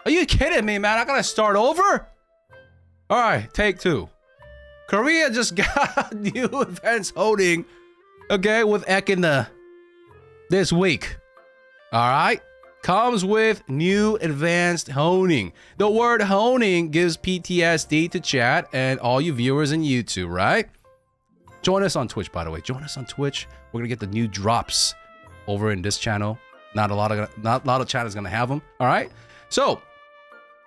Are you kidding me, man? I gotta start over? Alright, take 2. Korea just got new advanced holding, okay, with Echidna this week. Alright? Comes with new advanced honing. The word honing gives PTSD to chat and all you viewers in YouTube, right? Join us on Twitch, by the way. Join us on Twitch. We're gonna get the new drops over in this channel. Not a lot of channels gonna have them. All right. So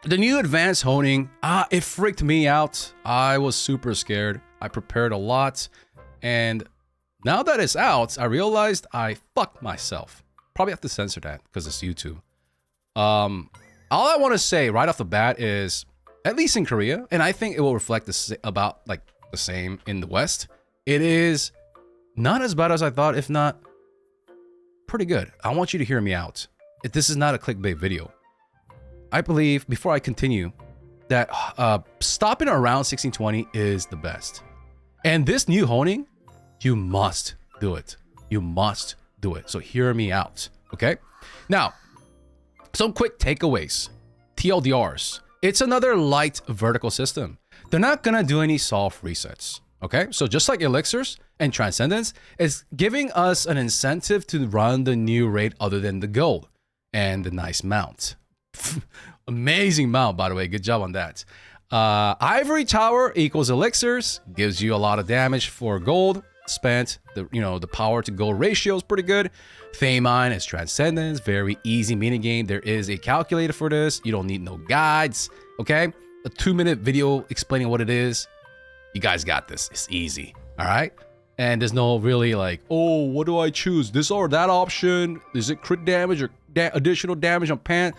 the new advanced honing, it freaked me out. I was super scared. I prepared a lot, and now that it's out, I realized I fucked myself. Probably have to censor that because it's YouTube. All I want to say right off the bat is, at least in Korea, and I think it will reflect about like the same in the West. It is not as bad as I thought, if not pretty good. I want you to hear me out. This is not a clickbait video. I believe, before I continue, that stopping around 1620 is the best. And this new honing, you must do it. You must do it. So hear me out, okay? Now, some quick takeaways. TLDRs. It's another light vertical system. They're not gonna do any soft resets. Okay, so just like Elixirs and Transcendence, it's giving us an incentive to run the new raid other than the gold and the nice mount. Amazing mount, by the way. Good job on that. Ivory Tower equals Elixirs, gives you a lot of damage for gold spent. The power to gold ratio is pretty good. Famine is Transcendence, very easy minigame. There is a calculator for this. You don't need no guides. Okay, a 2-minute video explaining what it is. You guys got this. It's easy. All right. And there's no really like, oh, what do I choose? This or that option? Is it crit damage or additional damage on pan?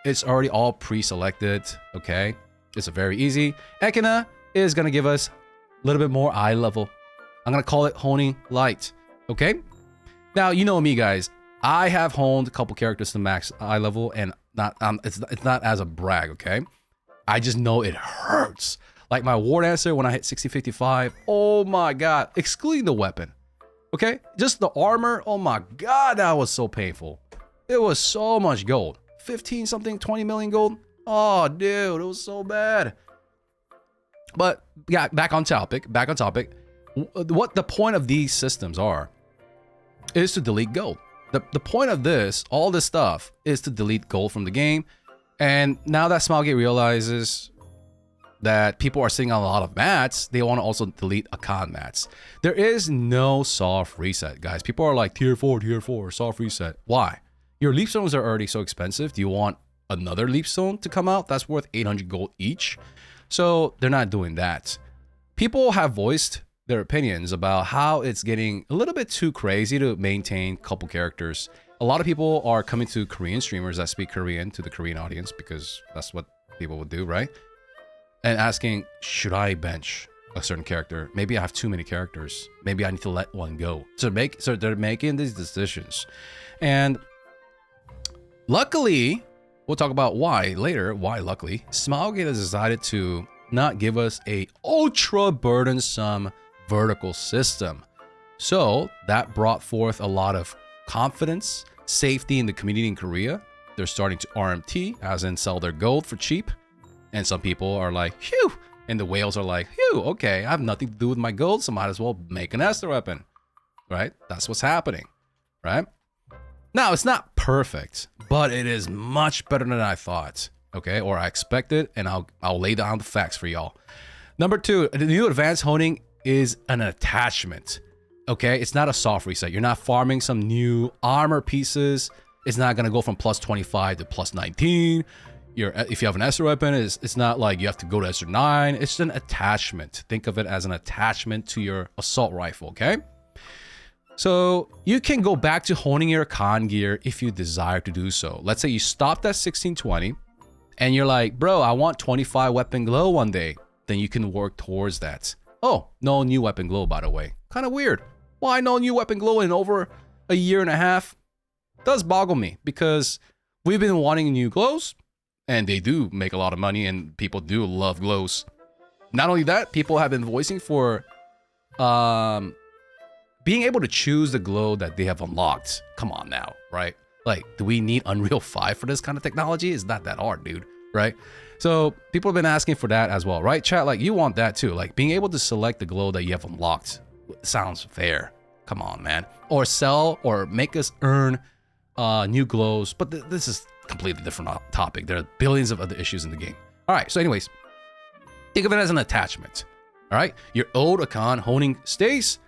It's already all pre-selected. Okay. It's a very easy. Echidna is going to give us a little bit more eye level. I'm going to call it honing light. Okay. Now, you know me, guys. I have honed a couple characters to max eye level, and it's not as a brag. Okay. I just know it hurts. Like my War Dancer when I hit 6055, oh my god, excluding the weapon, okay? Just the armor, oh my god, that was so painful. It was so much gold. 15 something, 20 million gold. Oh, dude, it was so bad. But yeah, back on topic. What the point of these systems are is to delete gold. The point of this, all this stuff, is to delete gold from the game. And now that Smilegate realizes that people are sitting on a lot of mats, they want to also delete Akan mats. There is no soft reset, guys. People are like, tier 4, soft reset. Why? Your leap stones are already so expensive. Do you want another leap stone to come out? That's worth 800 gold each. So they're not doing that. People have voiced their opinions about how it's getting a little bit too crazy to maintain a couple characters. A lot of people are coming to Korean streamers that speak Korean to the Korean audience, because that's what people would do, right? And asking, should I bench a certain character? Maybe I have too many characters. Maybe I need to let one go. So they're making these decisions. And luckily, we'll talk about why later, luckily, Smilegate has decided to not give us a ultra burdensome vertical system. So that brought forth a lot of confidence, safety in the community in Korea. They're starting to RMT, as in sell their gold for cheap. And some people are like, phew. And the whales are like, phew, okay, I have nothing to do with my gold, so might as well make an Esther weapon. Right? That's what's happening. Right? Now, it's not perfect, but it is much better than I thought. Okay? Or I expected, and I'll lay down the facts for y'all. Number 2, the new advanced honing is an attachment. Okay? It's not a soft reset. You're not farming some new armor pieces. It's not going to go from plus 25 to plus 19. If you have an Esther weapon, it's not like you have to go to Esther 9. It's an attachment. Think of it as an attachment to your assault rifle, okay? So you can go back to honing your con gear if you desire to do so. Let's say you stopped at 1620 and you're like, bro, I want 25 weapon glow one day. Then you can work towards that. Oh, no new weapon glow, by the way. Kind of weird. Why no new weapon glow in over a year and a half? Does boggle me, because we've been wanting new glows. And they do make a lot of money, and people do love glows. Not only that, people have been voicing for being able to choose the glow that they have unlocked. Come on now, right? Like, do we need Unreal 5 for this kind of technology? It's not that hard, dude, right? So people have been asking for that as well, right? Chat, like, you want that too. Like, being able to select the glow that you have unlocked sounds fair. Come on, man. Or sell or make us earn new glows. But this is completely different topic. There are billions of other issues in the game. All right, so anyways, think of it as an attachment. All right, your old icon honing stays.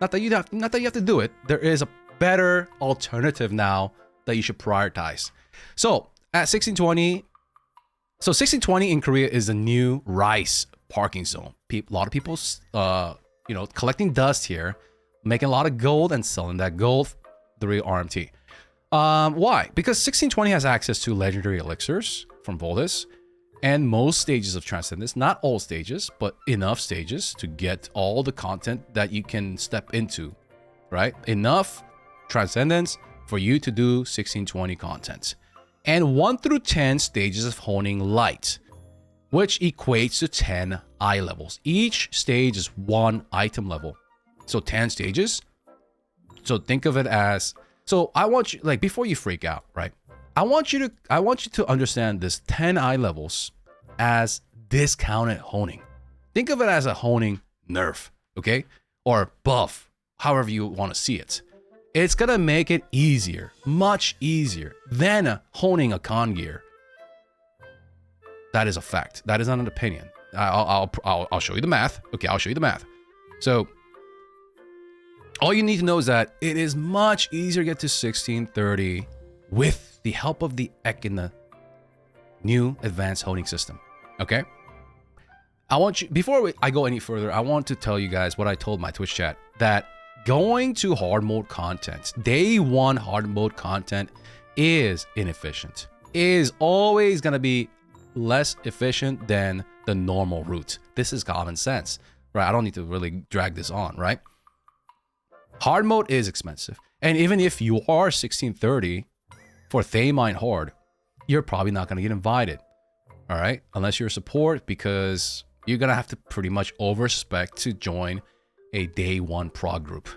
Not that you have to do it. There is a better alternative now that you should prioritize. So at 1620, so 1620 in Korea is the new rice parking zone. A lot of people, collecting dust here, making a lot of gold and selling that gold through RMT. Why? Because 1620 has access to legendary elixirs from Voltus and most stages of Transcendence. Not all stages, but enough stages to get all the content that you can step into, right? Enough Transcendence for you to do 1620 content. And 1 through 10 stages of honing light, which equates to 10 eye levels. Each stage is 1 item level. So 10 stages. So think of it as, so I want you, like, before you freak out, right? I want you to understand this 10 eye levels as discounted honing. Think of it as a honing nerf, okay? Or buff, however you want to see it. It's gonna make it easier, much easier than honing a con gear. That is a fact. That is not an opinion. I'll show you the math. Okay, I'll show you the math. So all you need to know is that it is much easier to get to 1630 with the help of the Ekina new advanced honing system. Okay? I want you, before I go any further, I want to tell you guys what I told my Twitch chat, that going to hard mode content, day one hard mode content is inefficient. Is always going to be less efficient than the normal route. This is common sense, right? I don't need to really drag this on, right? Hard mode is expensive. And even if you are 1630 for Thaymine Hard, you're probably not going to get invited, all right? Unless you're a support, because you're going to have to pretty much overspec to join a day one prog group.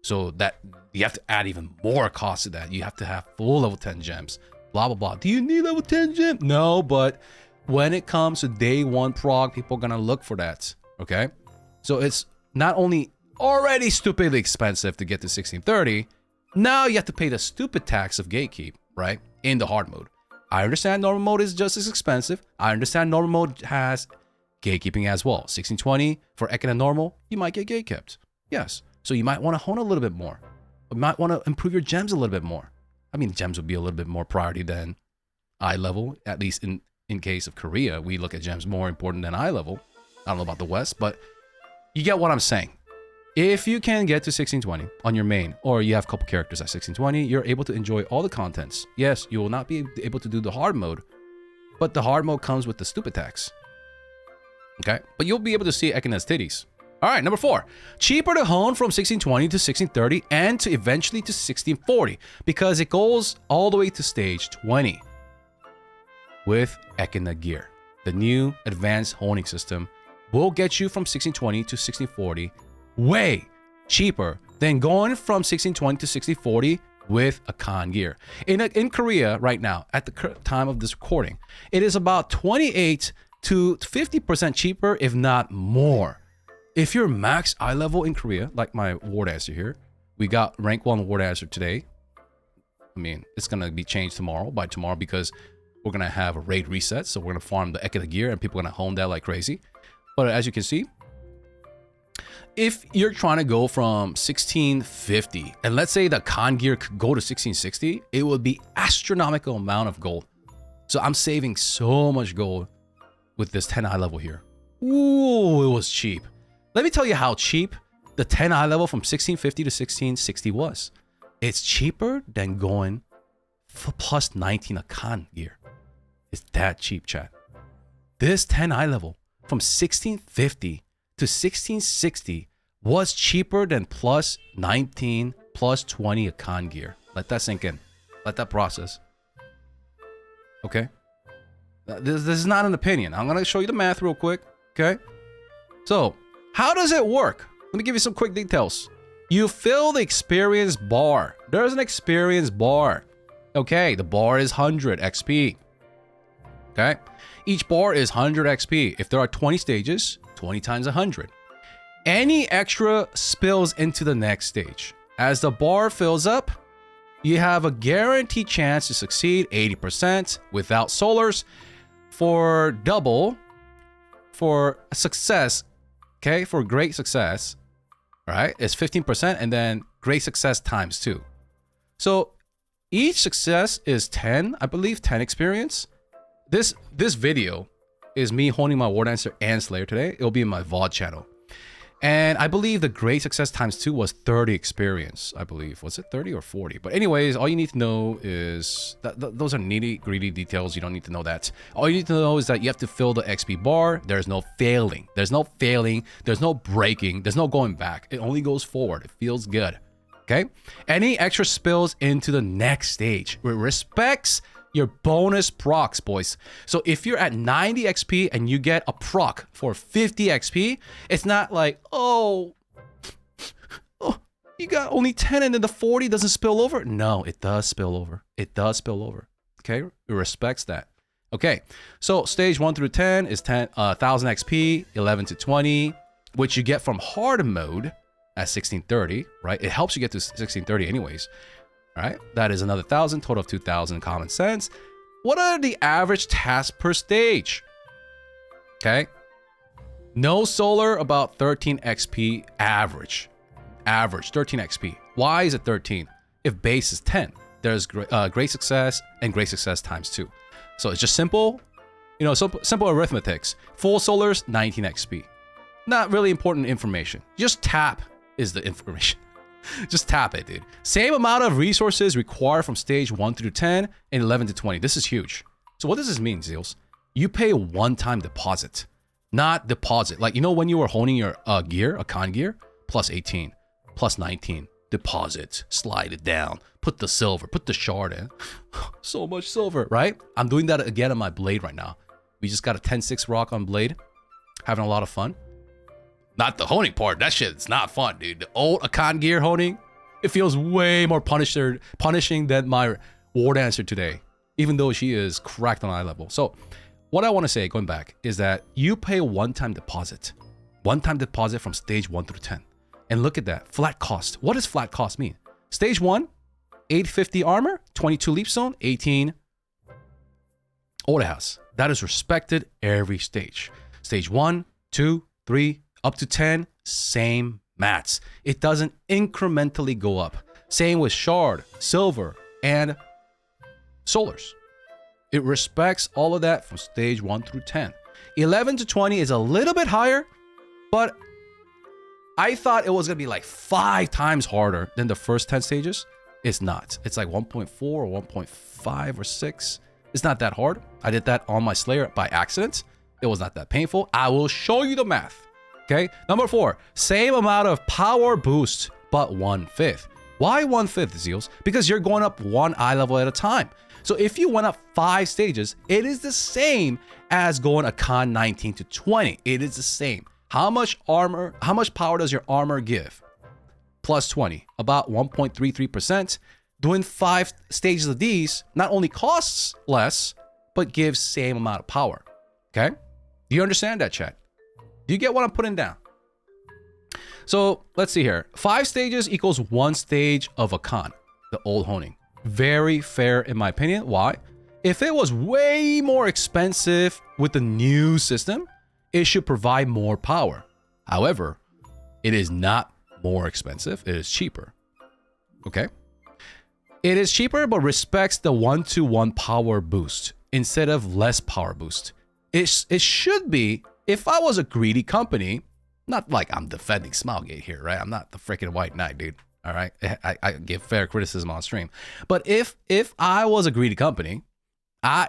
So that you have to add even more cost to that. You have to have full level 10 gems, blah, blah, blah. Do you need level 10 gems? No, but when it comes to day one prog, people are going to look for that, okay? So it's not only already stupidly expensive to get to 1630, now you have to pay the stupid tax of gatekeep, right? In the hard mode. I understand normal mode is just as expensive. I understand normal mode has gatekeeping as well. 1620 for Ekina normal, you might get gatekept. Yes. So you might want to hone a little bit more. You might want to improve your gems a little bit more. I mean, gems would be a little bit more priority than eye level, at least in case of Korea. We look at gems more important than eye level. I don't know about the West, but you get what I'm saying. If you can get to 1620 on your main, or you have a couple characters at 1620, you're able to enjoy all the contents. Yes, you will not be able to do the hard mode, but the hard mode comes with the stupid tax. Okay, but you'll be able to see Ekina's titties. All right, number 4. Cheaper to hone from 1620 to 1630 and to eventually to 1640 because it goes all the way to stage 20 with Ekina gear. The new advanced honing system will get you from 1620 to 1640 way cheaper than going from 1620 to 1640 with a con gear. In Korea right now, at the time of this recording, it is about 28 to 50% cheaper, if not more. If you're max eye level in Korea, like my Ward Answer here, we got rank 1 Ward Answer today. I mean, it's going to be changed by tomorrow, because we're going to have a raid reset. So we're going to farm the Ekina gear and people are going to hone that like crazy. But as you can see, if you're trying to go from 1650, and let's say the con gear could go to 1660, it would be astronomical amount of gold. So I'm saving so much gold with this 10 eye level here. Ooh, it was cheap. Let me tell you how cheap the 10 eye level from 1650 to 1660 was. It's cheaper than going for plus 19 a con gear. It's that cheap, chat. This 10 eye level from 1650 to 1660 was cheaper than plus 19, plus 20 a con gear. Let that sink in. Let that process. Okay? This is not an opinion. I'm going to show you the math real quick. Okay? So, how does it work? Let me give you some quick details. You fill the experience bar. There's an experience bar. Okay, the bar is 100 XP. Okay, each bar is 100 XP. If there are 20 stages, 20 times 100. Any extra spills into the next stage. As the bar fills up, you have a guaranteed chance to succeed 80% without solars. For double, for success, okay, for great success, right, it's 15%, and then great success times 2. So each success is 10, I believe, 10 experience. This video is me honing my War Dancer and Slayer today. It'll be in my VOD channel. And I believe the great success times 2 was 30 experience, I believe. Was it 30 or 40? But anyways, all you need to know is that those are nitty-gritty details. You don't need to know that. All you need to know is that you have to fill the XP bar. There's no failing. There's no failing. There's no breaking. There's no going back. It only goes forward. It feels good. Okay? Any extra spills into the next stage. It respects your bonus procs, boys. So if you're at 90 XP and you get a proc for 50 XP, it's not like, oh, you got only 10 and then the 40 doesn't spill over. No, it does spill over. It does spill over. Okay, it respects that. Okay, so stage 1 through 10 is 10,000 XP, 11 to 20, which you get from hard mode at 1630, right? It helps you get to 1630 anyways. All right, that is another 1,000, total of 2,000 common sense. What are the average tasks per stage? Okay, no solar, about 13 XP average. Average 13 XP. Why is it 13? If base is 10, there's great success and great success times 2. So it's just simple, you know, simple arithmetics. Full solars, 19 XP. Not really important information. Just tap is the information. Just tap it, dude. Same amount of resources required from stage 1 through 10 and 11 to 20. This is huge. So what does this mean, Zeals? You pay a one-time deposit, not deposit. Like, you know, when you were honing your gear, a con gear, plus 18, plus 19, deposit, slide it down, put the silver, put the shard in. So much silver, right? I'm doing that again on my blade right now. We just got a 10-6 rock on blade, having a lot of fun. Not the honing part. That shit, it's not fun, dude. The old Akan gear honing, it feels way more punishing than my War Dancer today, even though she is cracked on eye level. So what I want to say, going back, is that you pay a one-time deposit. One-time deposit from stage 1 through 10. And look at that. Flat cost. What does flat cost mean? Stage 1, 850 armor, 22 leap zone, 18 order house. That is respected every stage. Stage 1, 2, 3, up to 10, same mats. It doesn't incrementally go up. Same with shard, silver, and solars. It respects all of that from stage 1 through 10. 11 to 20 is a little bit higher, but I thought it was going to be like 5 times harder than the first 10 stages. It's not. It's like 1.4 or 1.5 or 6. It's not that hard. I did that on my Slayer by accident. It was not that painful. I will show you the math. Okay, number 4, same amount of power boost, but 1/5. Why 1/5, Zeals? Because you're going up 1 eye level at a time. So if you went up 5 stages, it is the same as going a con 19 to 20. It is the same. How much armor, how much power does your armor give? Plus 20, about 1.33%. Doing 5 stages of these not only costs less, but gives same amount of power. Okay, do you understand that, chat? Do you get what I'm putting down? So let's see here. 5 stages equals 1 stage of a con, the old honing. Very fair in my opinion. Why? If it was way more expensive with the new system, it should provide more power. However, it is not more expensive. It is cheaper. Okay? It is cheaper, but respects the 1-to-1 power boost instead of less power boost. It should be. If I was a greedy company, not like I'm defending Smilegate here, right? I'm not the freaking White Knight, dude. All right, I give fair criticism on stream. But if I was a greedy company,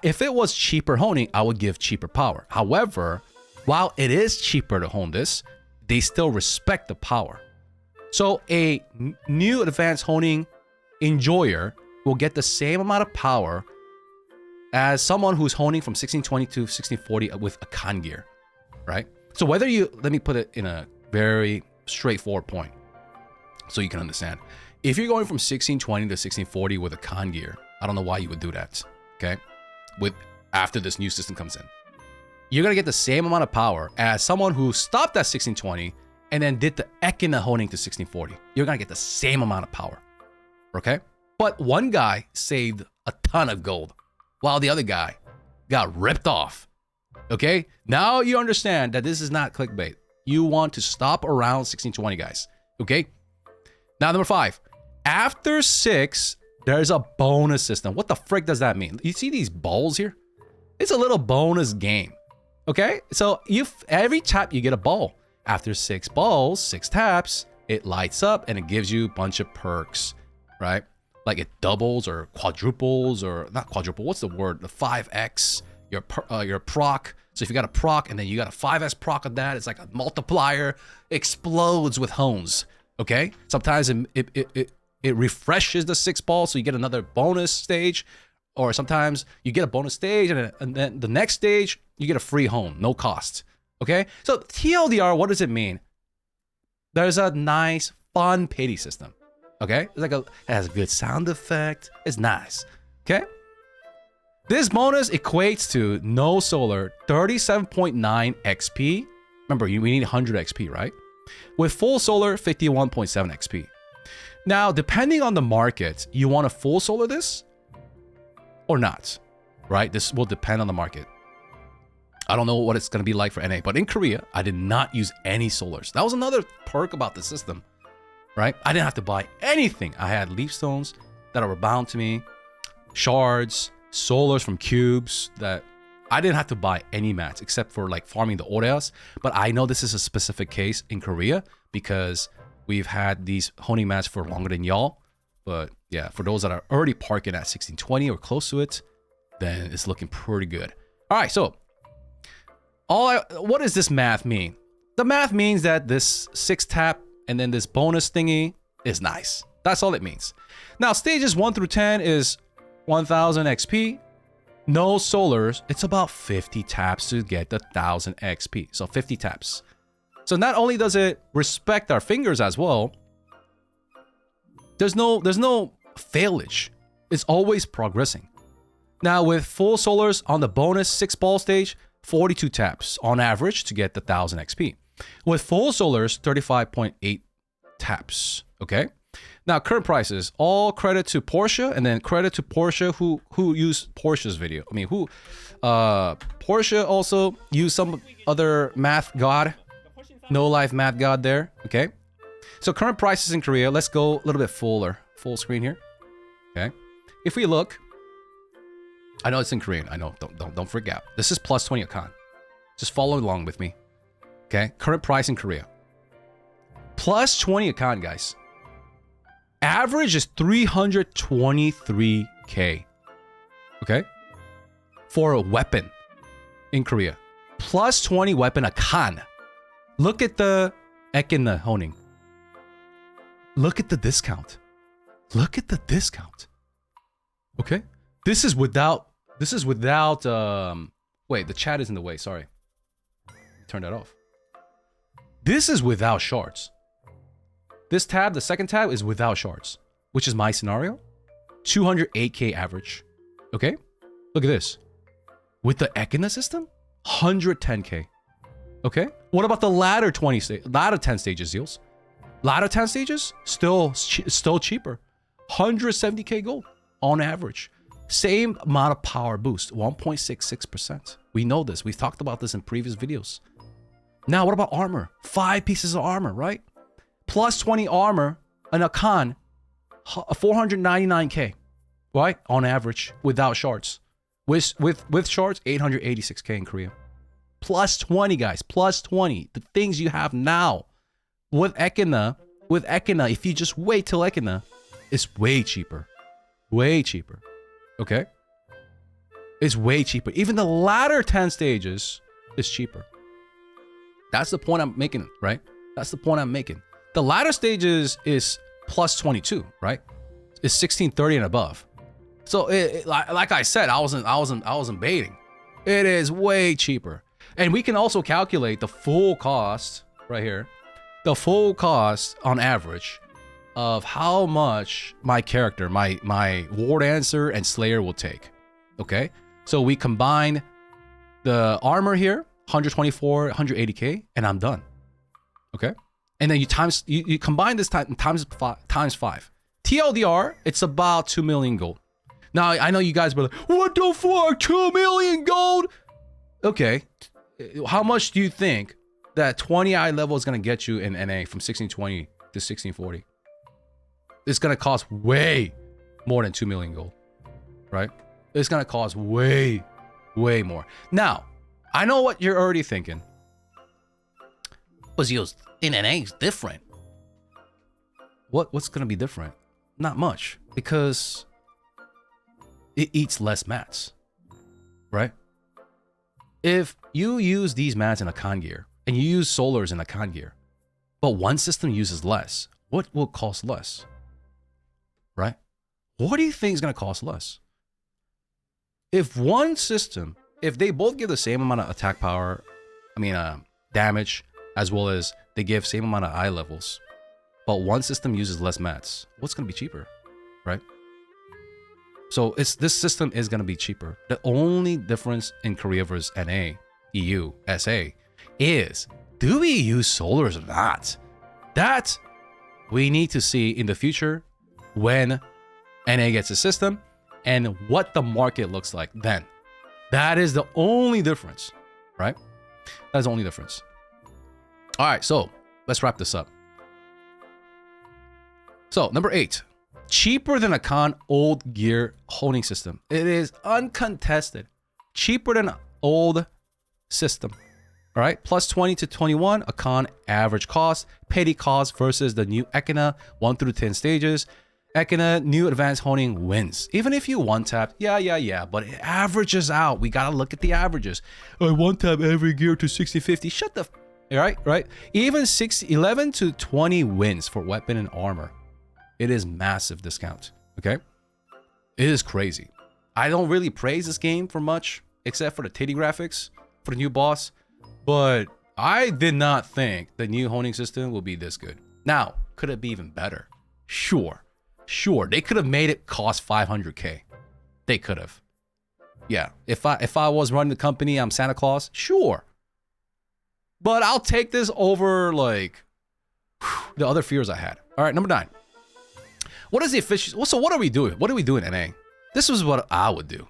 if it was cheaper honing, I would give cheaper power. However, while it is cheaper to hone this, they still respect the power. So a new advanced honing enjoyer will get the same amount of power as someone who's honing from 1620 to 1640 with a con gear. Right? So whether you, let me put it in a very straightforward point so you can understand. If you're going from 1620 to 1640 with a con gear, I don't know why you would do that. Okay, after this new system comes in, you're gonna get the same amount of power as someone who stopped at 1620 and then did the Ekina honing to 1640. You're gonna get the same amount of power. Okay, but one guy saved a ton of gold while the other guy got ripped off. Okay, now you understand that this is not clickbait. You want to stop around 1620, guys. Okay, now number 5. After 6, there's a bonus system. What the frick does that mean? You see these balls here? It's a little bonus game. Okay, so every tap you get a ball. After 6 balls, 6 taps, it lights up and it gives you a bunch of perks, right? Like it doubles or quadruples, or not quadruple. What's the word? The 5x your proc. So if you got a proc and then you got a 5s proc of that, it's like a multiplier. Explodes with hones. Okay. Sometimes it refreshes the 6 ball, so you get another bonus stage, or sometimes you get a bonus stage and then the next stage you get a free hone, no cost. Okay. So TLDR, what does it mean? There's a nice, fun pity system. Okay. It's like it has a good sound effect. It's nice. Okay. This bonus equates to no solar 37.9 XP. Remember, we need 100 XP, right? With full solar, 51.7 XP. Now, depending on the market, you want to full solar this or not, right? This will depend on the market. I don't know what it's going to be like for NA, but in Korea, I did not use any solars. That was another perk about the system, right? I didn't have to buy anything. I had leaf stones that were bound to me, shards, solars from cubes that I didn't have to buy any mats except for like farming the Oreas. But I know this is a specific case in Korea because we've had these honing mats for longer than y'all. But yeah, for those that are already parking at 1620 or close to it, then it's looking pretty good. All right, so what does this math mean? The math means that this 6 tap and then this bonus thingy is nice. That's all it means. Now, stages 1 through 10 is 1000 XP. No solars. It's about 50 taps to get the 1000 XP. So 50 taps. So not only does it respect our fingers as well, there's no failage. It's always progressing. Now with full solars on the bonus 6 ball stage, 42 taps on average to get the 1000 XP. With full solars, 35.8 taps. Okay. Now current prices, all credit to Porsche, and then credit to Porsche who used Porsche's video. I mean, Porsche also used some other math god, no life math god there. Okay. So current prices in Korea. Let's go a little bit full screen here. Okay. If we look, I know it's in Korean. I know. Don't freak out. This is plus 20 Akan. Just follow along with me. Okay. Current price in Korea. Plus 20 Akan, guys. Average is 323k. Okay. For a weapon in Korea. Plus 20 weapon Akan. Look at the Ekina honing. Look at the discount. Look at the discount. Okay. This is without wait, the chat is in the way, sorry. Turn that off. This is without shards. This tab, the second tab, is without shards, which is my scenario. 208k average. Okay? Look at this. With the Ekina system, 110k. Okay? What about the ladder 10 stages, Zeals? Ladder 10 stages, still cheaper. 170k gold on average. Same amount of power boost, 1.66%. We know this. We've talked about this in previous videos. Now, what about armor? 5 pieces of armor, right? Plus 20 armor, an Akan, 499k, right? On average, without shards. With shards, 886k in Korea. Plus 20, guys. Plus 20. The things you have now. With Ekina, if you just wait till Ekina, it's way cheaper. Way cheaper. Okay? It's way cheaper. Even the latter 10 stages is cheaper. That's the point I'm making, right? That's the point I'm making. The latter stages is plus 22, right? It's 1630 and above. So like I said, I wasn't baiting. It is way cheaper. And we can also calculate the full cost right here. The full cost on average of how much my character, my Ward Answer and Slayer will take. Okay, so we combine the armor here, 124, 180k, and I'm done. Okay, and then you combine this times 5. TLDR, it's about 2 million gold. Now I know you guys were like, what the fuck, 2 million gold? Okay, how much do you think that 20 eye level is gonna get you in NA from 1620 to 1640? It's gonna cost way more than 2 million gold, right? It's gonna cost way more. Now, I know what you're already thinking. But ZEALS, in NA is different. What's gonna be different? Not much, because it eats less mats, right? If you use these mats in a con gear, and you use solars in a con gear, but one system uses less, what will cost less? Right? What do you think is going to cost less? If one system, if they both give the same amount of attack power, damage, as well as they give same amount of eye levels, but one system uses less mats, what's going to be cheaper? Right? So this system is going to be cheaper. The only difference in Korea versus NA, EU, SA is, do we use solars or not? That we need to see in the future when NA gets a system and what the market looks like then. That is the only difference, right? That is the only difference. All right, so let's wrap this up. So number 8, cheaper than a con old gear honing system. It is uncontested. Cheaper than an old system. All right, plus 20 to 21, a con average cost, petty cost versus the new Ekina 1 through 10 stages. Ekina new advanced honing wins. Even if you one tap, yeah, but it averages out. We gotta look at the averages. I one tap every gear to 60-50. Shut the right? Even 11 to 20 wins for weapon and armor. It is massive discount. Okay, it is crazy. I don't really praise this game for much, except for the titty graphics for the new boss. But I did not think the new honing system will be this good. Now, could it be even better? Sure. They could have made it cost 500k. They could have. Yeah. If I was running the company, I'm Santa Claus. Sure. But I'll take this over like the other fears I had. All right, number 9. What is the efficiency? So what are we doing? What do we do in NA? This is what I would do.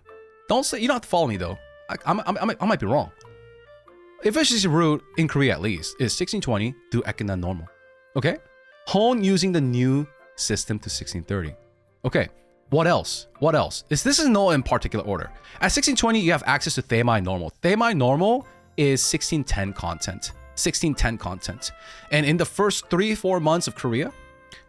Don't say, you don't have to follow me though. I might be wrong. Efficiency route in Korea at least is 1620 do Ekina normal. Okay? Hone using the new system to 1630. Okay. What else? This is no in particular order. At 1620, you have access to Thamai normal. Thamai normal is 1610 content. 1610 content. And in the first 3-4 months of Korea,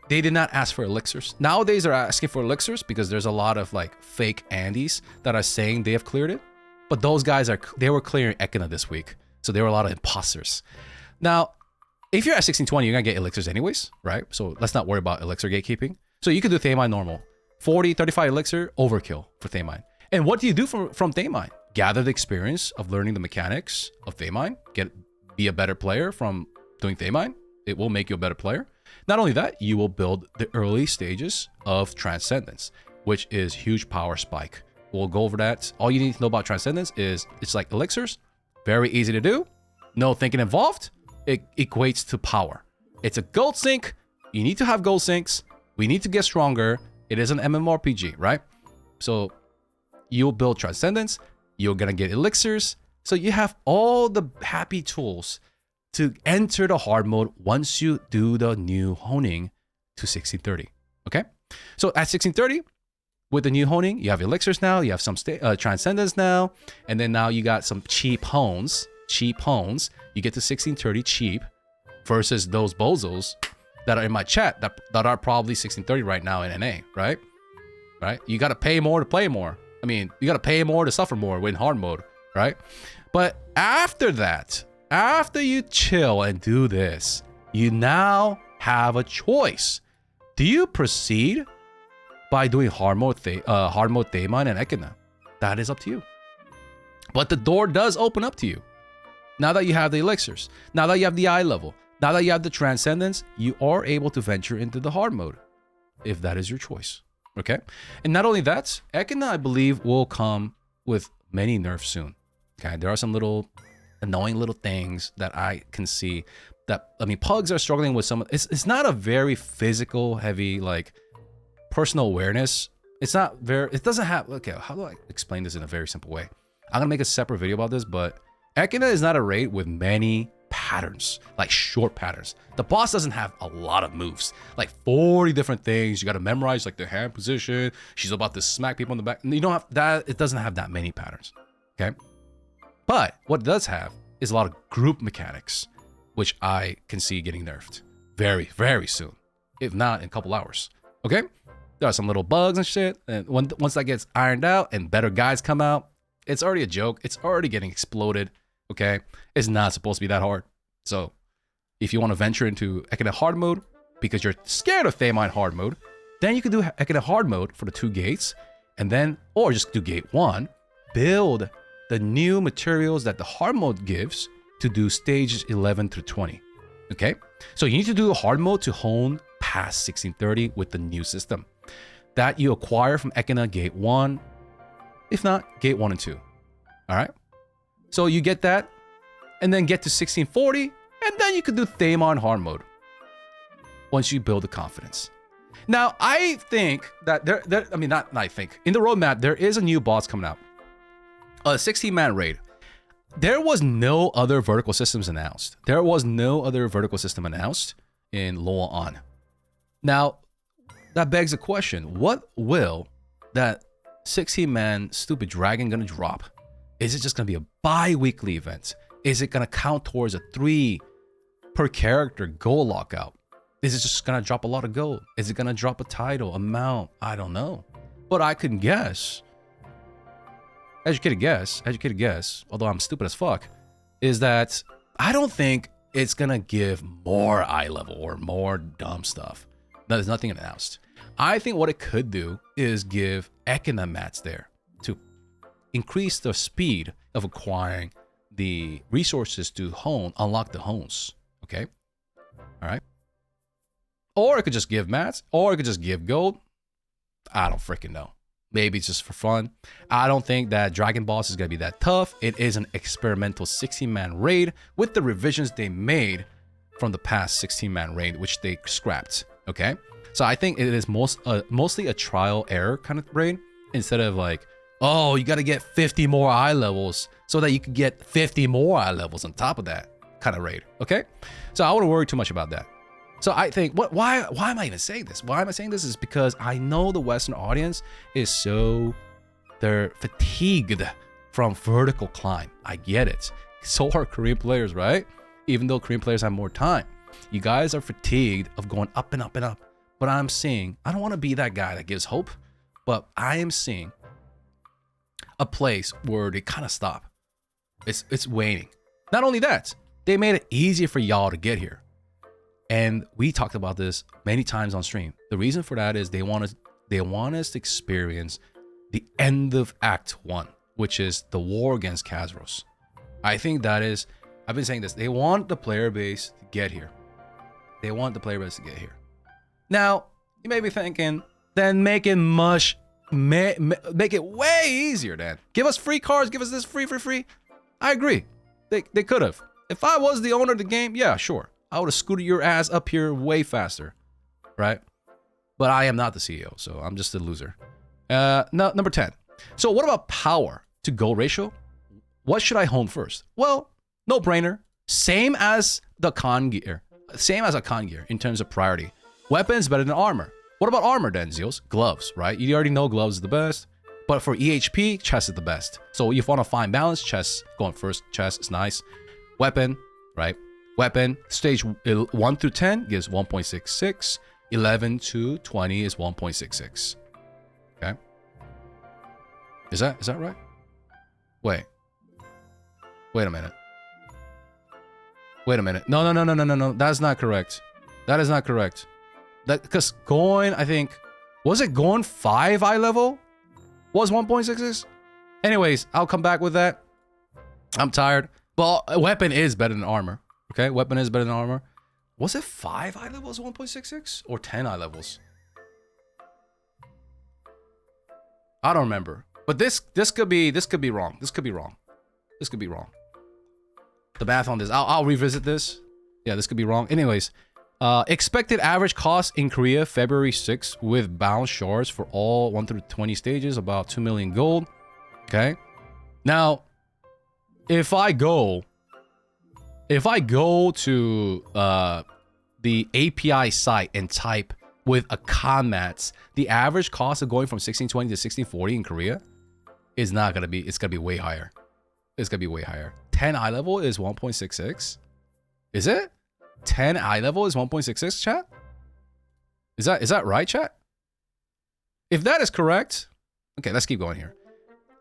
they did not ask for elixirs. Nowadays, they're asking for elixirs because there's a lot of like fake Andes that are saying they have cleared it. But those guys they were clearing Ekina this week. So there were a lot of imposters. Now, if you're at 1620, you're going to get elixirs anyways, right? So let's not worry about elixir gatekeeping. So you could do Thamai normal. 40, 35 elixir, overkill for Thamai. And what do you do from Thamai? Gather the experience of learning the mechanics of Thamai. Be a better player from doing Thamai. It will make you a better player. Not only that, you will build the early stages of Transcendence, which is huge power spike. We'll go over that. All you need to know about Transcendence is it's like elixirs. Very easy to do. No thinking involved. It equates to power. It's a gold sink. You need to have gold sinks. We need to get stronger. It is an MMORPG, right? So you'll build Transcendence. You're going to get elixirs. So you have all the happy tools to enter the hard mode once you do the new honing to 1630. Okay? So at 1630, with the new honing, you have elixirs now, you have some Transcendence now, and then now you got some cheap hones. You get to 1630 cheap versus those bozos that are in my chat that are probably 1630 right now in NA, right? You got to pay more to play more. I mean, you got to pay more to suffer more in hard mode, right? But after that, after you chill and do this, you now have a choice. Do you proceed by doing hard mode Thamai and Ekina? That is up to you. But the door does open up to you. Now that you have the elixirs, now that you have the eye level, now that you have the Transcendence, you are able to venture into the hard mode. if that is your choice. Okay? And not only that, Ekina, I believe, will come with many nerfs soon. Okay? There are some little annoying little things that I can see that, I mean, pugs are struggling with some, it's not a very physical heavy, like, personal awareness. It's not very, it doesn't have, okay, how do I explain this in a very simple way? I'm gonna make a separate video about this, but Ekina is not a raid with many patterns, like short patterns. The boss doesn't have a lot of moves, like 40 different things. You gotta memorize like the hand position. She's about to smack people in the back. And you don't have that, it doesn't have that many patterns, okay? But what it does have is a lot of group mechanics, which I can see getting nerfed very, very soon, if not in a couple hours, okay? There are some little bugs and shit, and once that gets ironed out and better guides come out, it's already a joke. It's already getting exploded, okay? It's not supposed to be that hard. So if you want to venture into Ekina hard mode because you're scared of Thaymine hard mode, then you can do Ekina hard mode for the 2 gates, and then, or just do gate 1, build the new materials that the hard mode gives to do stages 11 through 20, okay? So you need to do a hard mode to hone past 1630 with the new system that you acquire from Ekina Gate 1, if not Gate 1 and 2, all right? So you get that, and then get to 1640, and then you can do Thaymon hard mode once you build the confidence. Now, I think that in the roadmap, there is a new boss coming out, a 16-man raid. There was no other vertical systems announced. There was no other vertical system announced in Loa On. Now, that begs the question, what will that 16-man stupid dragon gonna drop? Is it just gonna be a bi-weekly event? Is it gonna count towards a 3 per character gold lockout? Is it just gonna drop a lot of gold? Is it gonna drop a title, amount? I don't know. But I can guess, educated guess, although I'm stupid as fuck, is that I don't think it's gonna give more eye level or more dumb stuff. There's nothing announced. I think what it could do is give Ekina mats there to increase the speed of acquiring the resources to unlock the hones. Okay? All right? Or it could just give mats, or it could just give gold. I don't freaking know. Maybe it's just for fun. I don't think that Dragon Boss is going to be that tough. It is an experimental 16-man raid with the revisions they made from the past 16-man raid, which they scrapped. Okay? So I think it is mostly a trial error kind of raid, instead of like, oh, you got to get 50 more eye levels so that you can get 50 more eye levels on top of that kind of raid. Okay? So I wouldn't worry too much about that. So I think, why am I even saying this? Why am I saying this is because I know the Western audience is they're fatigued from vertical climb. I get it. So are Korean players, right? Even though Korean players have more time. You guys are fatigued of going up and up and up. But I'm seeing, I don't want to be that guy that gives hope, but I am seeing a place where they kind of stop. It's waning. Not only that, they made it easier for y'all to get here. And we talked about this many times on stream. The reason for that is they want us to experience the end of Act 1, which is the war against Kazros. I think that is, I've been saying this, they want the player base to get here. They want the player base to get here. Now, you may be thinking, then make it make it way easier then. Give us free cards, give us this free. I agree. They could have. If I was the owner of the game, yeah, sure. I would have scooted your ass up here way faster, right? But I am not the CEO, so I'm just a loser. Number 10. So what about power to gold ratio? What should I hone first? Well, no brainer. Same as the con gear. Same as a con gear in terms of priority. Weapons better than armor. What about armor then, Zeals? Gloves, right? You already know gloves is the best. But for EHP, chest is the best. So if you want to find balance, chest going first. Chest is nice. Weapon, right? Weapon, stage 1 through 10 gives 1.66. 11 to 20 is 1.66. Okay? Is that right? Wait a minute. No. That's not correct. That is not correct. Because Goin, I think, was it Goin 5 eye level? Was 1.66? Anyways, I'll come back with that. I'm tired. Well, weapon is better than armor. Okay, weapon is better than armor. Was it 5 eye levels 1.66 or 10 eye levels? I don't remember. But this could be wrong. This could be wrong. This could be wrong. The math on this. I'll revisit this. Yeah, this could be wrong. Anyways, expected average cost in Korea February 6th with bound shards for all 1 through 20 stages, about 2 million gold. Okay. Now, if I go to the API site and type with icon mats, the average cost of going from 1620 to 1640 in Korea is not gonna be. It's gonna be way higher. It's gonna be way higher. 10 eye level is 1.66. Is it? 10 eye level is 1.66, chat? Is that right, chat? If that is correct, okay, let's keep going here.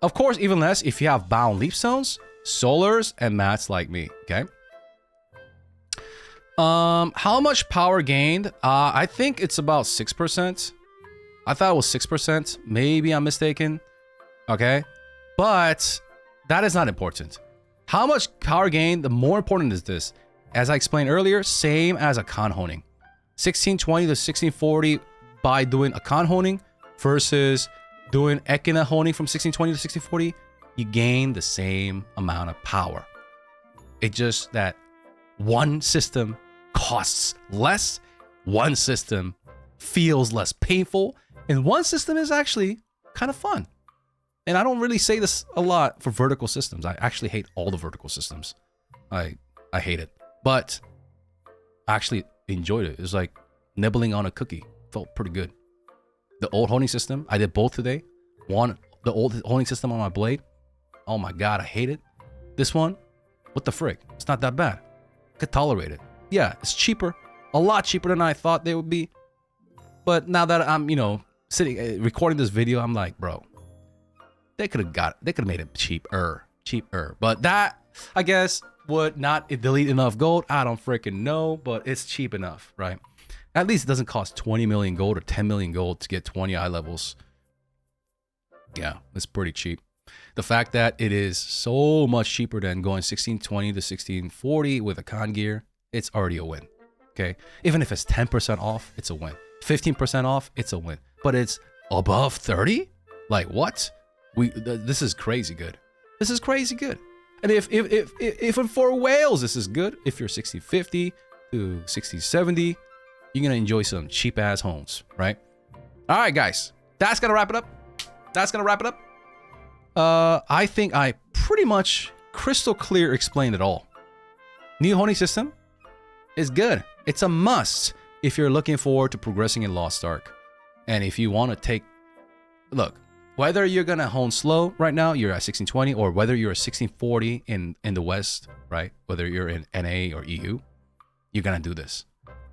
Of course, even less if you have bound leap zones, solars, and mats like me, okay? How much power gained? I think it's about 6%. I thought it was 6%. Maybe I'm mistaken. Okay. But that is not important. How much power gained? The more important is this. As I explained earlier, same as icon honing. 1620 to 1640 by doing icon honing versus doing Echina honing from 1620 to 1640, you gain the same amount of power. It's just that one system costs less, one system feels less painful, and one system is actually kind of fun. And I don't really say this a lot for vertical systems. I actually hate all the vertical systems. I hate it. But I actually enjoyed it. It was like nibbling on a cookie. Felt pretty good. The old honing system, I did both today. One, the old honing system on my blade. Oh my God, I hate it. This one, what the frick? It's not that bad. I could tolerate it. Yeah, it's cheaper. A lot cheaper than I thought they would be. But now that I'm, sitting, recording this video, I'm like, bro, they could have made it cheaper. But that, I guess, would not delete enough gold. I don't freaking know, but it's cheap enough, right? At least it doesn't cost 20 million gold or 10 million gold to get 20 eye levels. Yeah, it's pretty cheap. The fact that it is so much cheaper than going 1620 to 1640 with a con gear, it's already a win. Okay, even if it's 10% off, it's a win. 15% off, it's a win. But it's above 30? Like what? This is crazy good. This is crazy good. And if for whales this is good, if you're 1650 to 1670, you're gonna enjoy some cheap ass homes, right? All right, guys, that's gonna wrap it up. I think I pretty much crystal clear explained it all. New honing system is good. It's a must if you're looking forward to progressing in Lost Ark. And if you want to look, whether you're gonna hone slow right now, you're at 1620, or whether you're at 1640 in the West, right? Whether you're in NA or EU, you're gonna do this,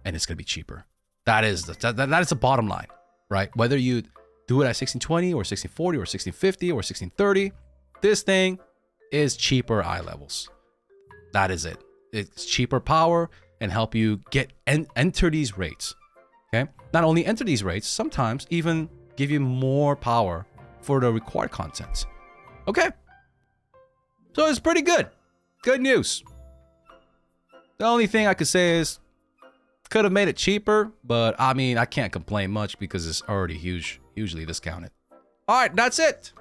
and it's gonna be cheaper. That is the bottom line, right? Whether you do it at 1620 or 1640 or 1650 or 1630, this thing is cheaper eye levels. That is it. It's cheaper power and help you enter these rates. Okay, not only enter these rates, sometimes even give you more power for the required content. Okay, so it's pretty good. Good news. The only thing I could say is could have made it cheaper, but I mean, I can't complain much because it's already hugely discounted. All right, that's it.